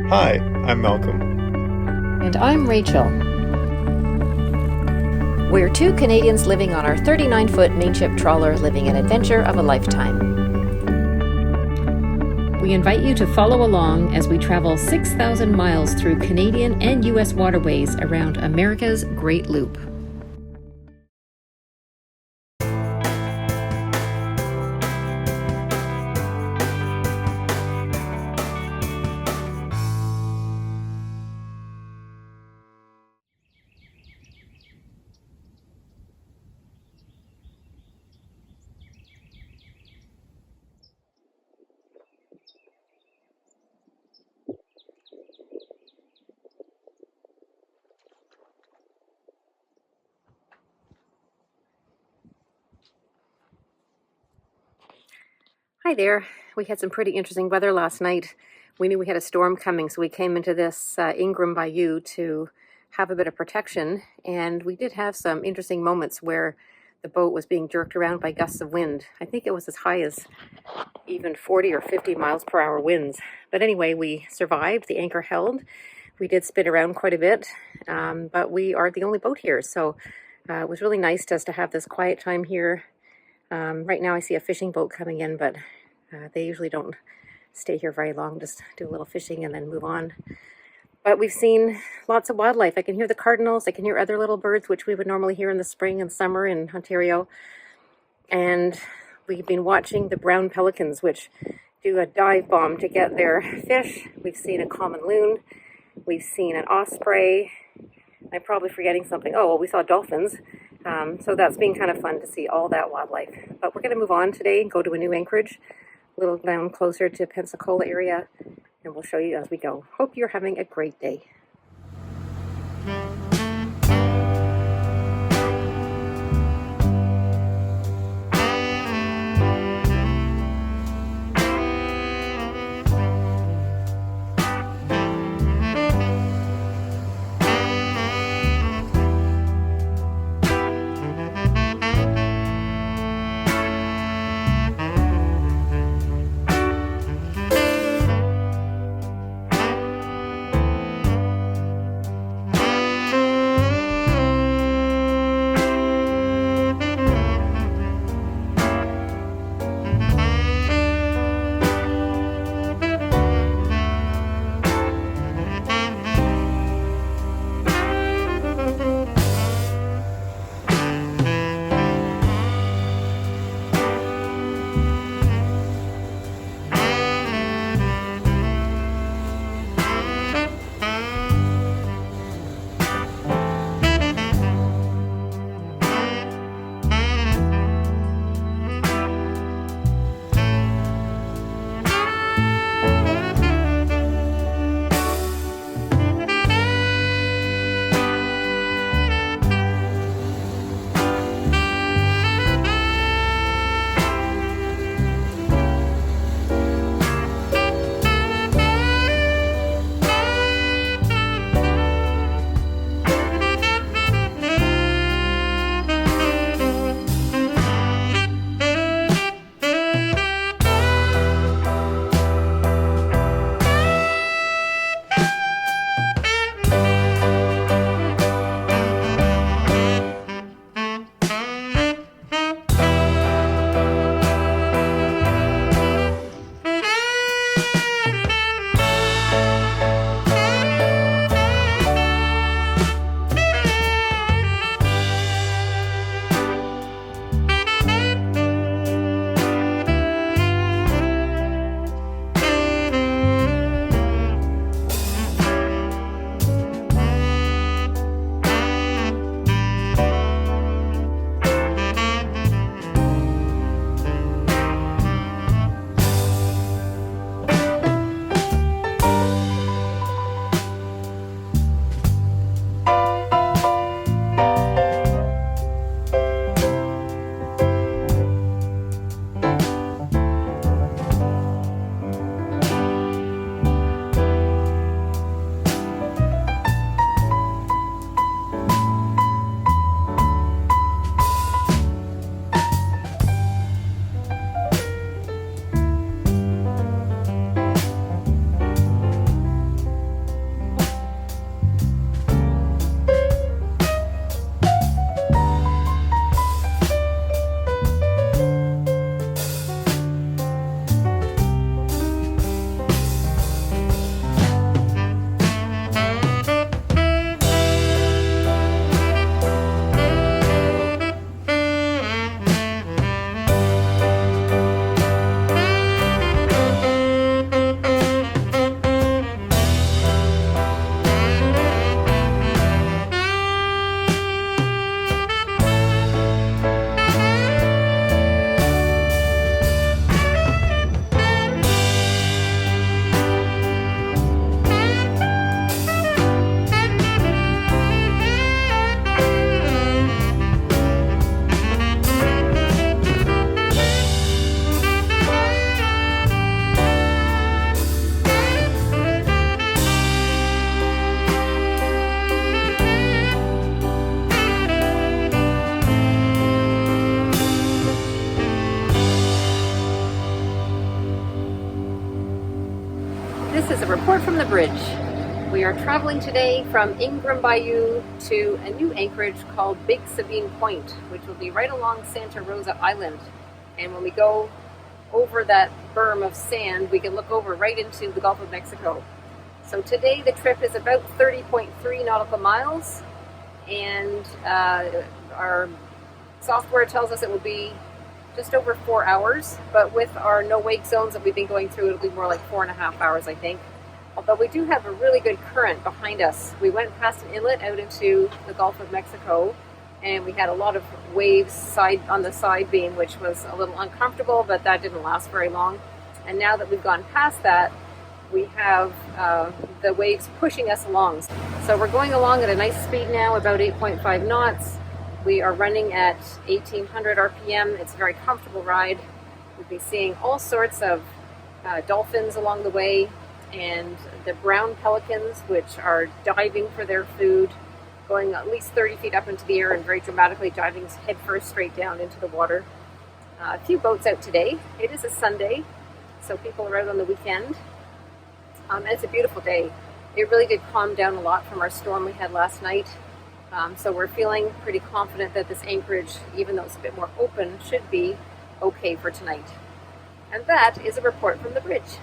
Hi, I'm Malcolm. And I'm Rachel. We're two Canadians living on our 39-foot mainship trawler, living an adventure of a lifetime. We invite you to follow along as we travel 6,000 miles through Canadian and U.S. waterways around America's Great Loop. Hi there. We had some pretty interesting weather last night. We knew we had a storm coming, so we came into this Ingram Bayou to have a bit of protection, and we did have some interesting moments where the boat was being jerked around by gusts of wind. I think it was as high as even 40 or 50 miles per hour winds. But anyway, we survived. The anchor held. We did spin around quite a bit, but we are the only boat here, so it was really nice just to have this quiet time here. Right now I see a fishing boat coming in, but they usually don't stay here very long, just do a little fishing and then move on. But we've seen lots of wildlife. I can hear the cardinals, I can hear other little birds, which we would normally hear in the spring and summer in Ontario. And we've been watching the brown pelicans, which do a dive bomb to get their fish. We've seen a common loon, we've seen an osprey. I'm probably forgetting something. Oh, well, we saw dolphins. So that's been kind of fun to see all that wildlife. But we're going to move on today and go to a new anchorage, a little down closer to Pensacola area, and we'll show you as we go. Hope you're having a great day. This is a report from the bridge. We are traveling today from Ingram Bayou to a new anchorage called Big Sabine Point, which will be right along Santa Rosa Island. And when we go over that berm of sand, we can look over right into the Gulf of Mexico. So today the trip is about 30.3 nautical miles, and our software tells us it will be just over 4 hours, but with our no wake zones that we've been going through, it'll be more like 4.5 hours, I think. Although we do have a really good current behind us. We went past an inlet out into the Gulf of Mexico, and we had a lot of waves on the side beam, which was a little uncomfortable, but that didn't last very long. And now that we've gone past that, we have the waves pushing us along. So we're going along at a nice speed now, about 8.5 knots. We are running at 1800 RPM. It's a very comfortable ride. We'll be seeing all sorts of dolphins along the way, and the brown pelicans, which are diving for their food, going at least 30 feet up into the air and very dramatically diving headfirst straight down into the water. A few boats out today. It is a Sunday, so people are out on the weekend. And it's a beautiful day. It really did calm down a lot from our storm we had last night. So we're feeling pretty confident that this anchorage, even though it's a bit more open, should be okay for tonight. And that is a report from the bridge.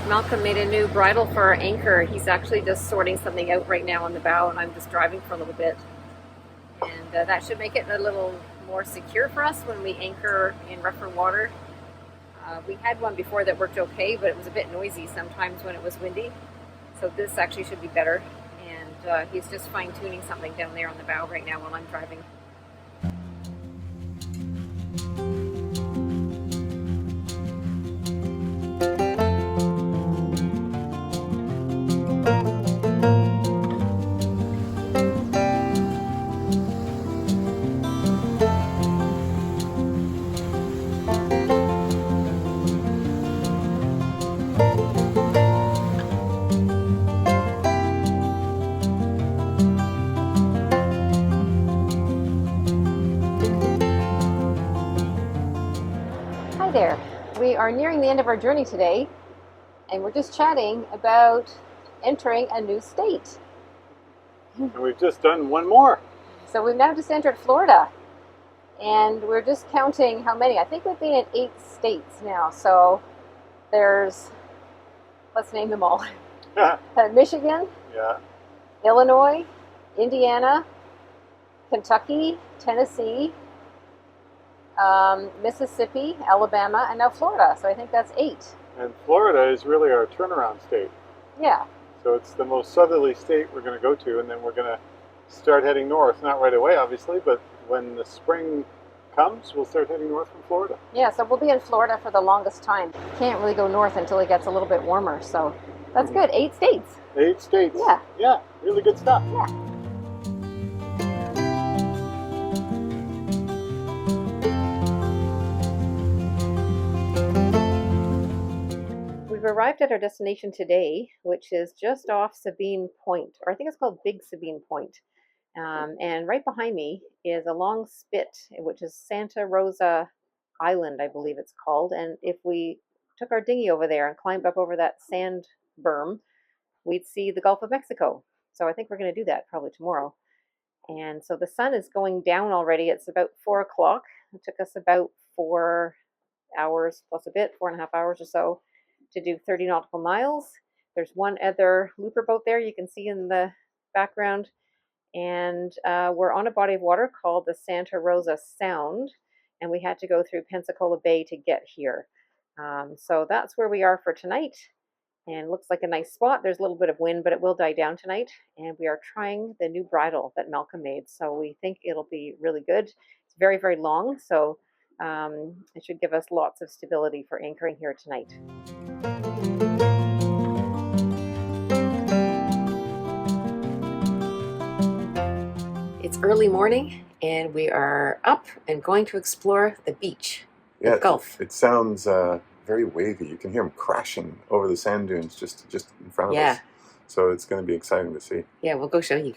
Malcolm made a new bridle for our anchor. He's actually just sorting something out right now on the bow, and I'm just driving for a little bit. And that should make it a little more secure for us when we anchor in rougher water. We had one before that worked okay, but it was a bit noisy sometimes when it was windy. So this actually should be better. And he's just fine-tuning something down there on the bow right now while I'm driving. Hi there. We are nearing the end of our journey today, and we're just chatting about entering a new state. And we've just done one more. So we've now just entered Florida, and we're just counting how many. I think we've been in 8 states now. So there's, let's name them all. Michigan, Yeah. Illinois, Indiana, Kentucky, Tennessee, Mississippi, Alabama, and now Florida. So I think that's 8. And Florida is really our turnaround state. Yeah. So it's the most southerly state we're going to go to, and then we're going to start heading north. Not right away, obviously, but when the spring comes, we'll start heading north from Florida. Yeah, so we'll be in Florida for the longest time. Can't really go north until it gets a little bit warmer. So that's good. 8 states. 8 states. Yeah. Yeah, really good stuff. Yeah. We've arrived at our destination today, which is just off Sabine Point, or I think it's called Big Sabine Point. And right behind me is a long spit, which is Santa Rosa Island, I believe it's called. And if we took our dinghy over there and climbed up over that sand berm, we'd see the Gulf of Mexico. So I think we're going to do that probably tomorrow. And so the sun is going down already. It's about 4 o'clock. It took us about 4 hours plus a bit, 4.5 hours or so, to do 30 nautical miles. There's one other looper boat there you can see in the background. And we're on a body of water called the Santa Rosa Sound, and we had to go through Pensacola Bay to get here. So that's where we are for tonight, and looks like a nice spot. There's a little bit of wind, but it will die down tonight. And we are trying the new bridle that Malcolm made, so we think it'll be really good. It's very, very long, so it should give us lots of stability for anchoring here tonight. It's early morning, and we are up and going to explore the beach, the Gulf. It sounds very wavy. You can hear them crashing over the sand dunes just in front of us. So it's going to be exciting to see. Yeah, we'll go show you.